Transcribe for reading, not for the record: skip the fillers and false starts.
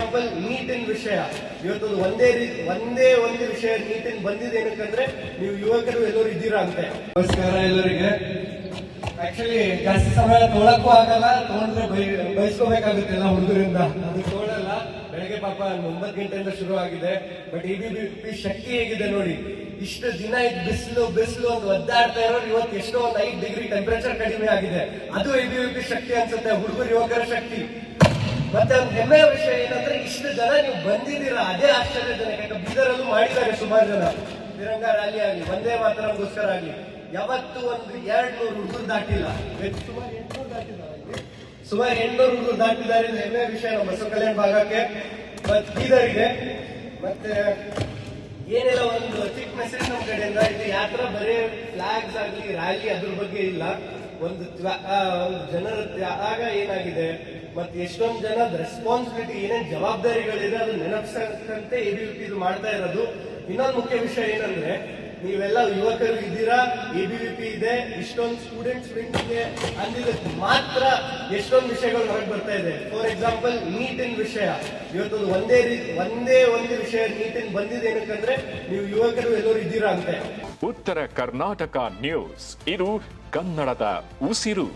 Example ನೀಟಿನ ವಿಷಯ ಇವತ್ತು ಒಂದೇ ಒಂದು ವಿಷಯ ನೀಟಿನ ಬಂದಿದೆ ಏನಕ್ಕಂದ್ರೆ ನೀವು ಯುವಕರು ಎಲ್ಲರೂ ಇದ್ದೀರಾ ಅಂತೆ. ನಮಸ್ಕಾರ ಎಲ್ಲರಿಗೆ. ಆಕ್ಚುಲಿ ಜಾಸ್ತಿ ಸಮಯ ತೊಗೊಳಕ್ಕೂ ಆಗಲ್ಲ, ತಗೊಂಡ್ರೆ ಬಯಸ್ಕೋಬೇಕಾಗುತ್ತೆ ಎಲ್ಲ ಹುಡುಗರಿಂದ. ಅದು ತಗೊಳ್ಳಲ್ಲ. ಬೆಳಗ್ಗೆ ಪಾಪ 9 ಗಂಟೆಯಿಂದ ಶುರು ಆಗಿದೆ. ಬಟ್ ABVP ಶಕ್ತಿ ಹೇಗಿದೆ ನೋಡಿ. ಇಷ್ಟು ದಿನ ಬಿಸಿಲು ಅಂತ ಒದ್ದಾಡ್ತಾ ಇರೋರು ಇವತ್ತು ಎಷ್ಟೋ ಒಂದು 5 ಡಿಗ್ರಿ ಟೆಂಪರೇಚರ್ ಕಡಿಮೆ ಆಗಿದೆ. ಅದು ABVP ಶಕ್ತಿ ಅನ್ಸುತ್ತೆ, ಹುಡುಗರು ಯುವಕರ ಶಕ್ತಿ. ಮತ್ತೆ ಒಂದು ಹೆಮ್ಮೆಯ ವಿಷಯ ಏನಂದ್ರೆ ಇಷ್ಟು ಜನ ನೀವು ಬಂದಿದ್ದೀರಾ, ಅದೇ ಆಶ್ಚರ್ಯಜನಕ. ಬೀದರಲ್ಲೂ ಮಾಡಿದ್ದಾರೆ ಸುಮಾರು ಜನ, ತಿರಂಗ ರ್ಯಾಲಿ ಆಗಲಿ, ಒಂದೇ ಮಾತರಗೋಸ್ಕರ ಆಗಲಿ. ಯಾವತ್ತು ಒಂದು 200 ಹುಡುಗರು ದಾಟಿಲ್ಲ, ಸುಮಾರು 800 ಹುಡುಗರು ದಾಟಿದ್ದಾರೆ. ಇದು ಹೆಮ್ಮೆಯ ವಿಷಯ ನಮ್ಮ ಬಸವ ಕಲ್ಯಾಣ ಭಾಗಕ್ಕೆ ಮತ್ತು ಬೀದರಿಗೆ. ಮತ್ತೆ ಏನೆಲ್ಲ ಒಂದು ಚಿಕ್ಕ ಮೆಸೇಜ್ ನಮ್ಮ ಕಡೆಯಿಂದ, ಇದು ಯಾತ್ರ ಬರೀ ಫ್ಲಾಗ್ಸ್ ಆಗಲಿ ರ್ಯಾಲಿ ಅದ್ರ ಬಗ್ಗೆ ಇಲ್ಲ, ಒಂದು ಜನರ ತ್ಯಾಗ ಏನಾಗಿದೆ ಮತ್ತೆ ಎಷ್ಟೊಂದು ಜನದ ರೆಸ್ಪಾನ್ಸಿಬಿಲಿಟಿ ಏನೇನು ಜವಾಬ್ದಾರಿಗಳಿದೆ ಅದು ನೆನಪಿಸಂತೆ ABVP ಇದು ಮಾಡ್ತಾ ಇರೋದು. ಇನ್ನೊಂದು ಮುಖ್ಯ ವಿಷಯ ಏನಂದ್ರೆ ನೀವೆಲ್ಲ ಯುವಕರು ಇದ್ದೀರಾ, ABVP ಇದೆ, ಇಷ್ಟೊಂದು ಸ್ಟೂಡೆಂಟ್ಸ್ ವಿಂಗ್ಗೆ ಅಂದಿದ್ದಕ್ಕೆ ಮಾತ್ರ ಎಷ್ಟೊಂದು ವಿಷಯಗಳು ಹೊರಗೆ ಬರ್ತಾ ಇದೆ. ಫಾರ್ ಎಕ್ಸಾಂಪಲ್ ನೀಟಿನ ವಿಷಯ ಇವತ್ತು ಒಂದೇ ಒಂದು ವಿಷಯ ನೀಟಿನ ಬಂದಿದೆ ಏನಕ್ಕಂದ್ರೆ ನೀವು ಯುವಕರು ಎಲ್ಲರೂ ಇದ್ದೀರಾ ಅಂತೆ. ಉತ್ತರ ಕರ್ನಾಟಕ ನ್ಯೂಸ್, ಇದು ಕನ್ನಡದ ಉಸಿರು.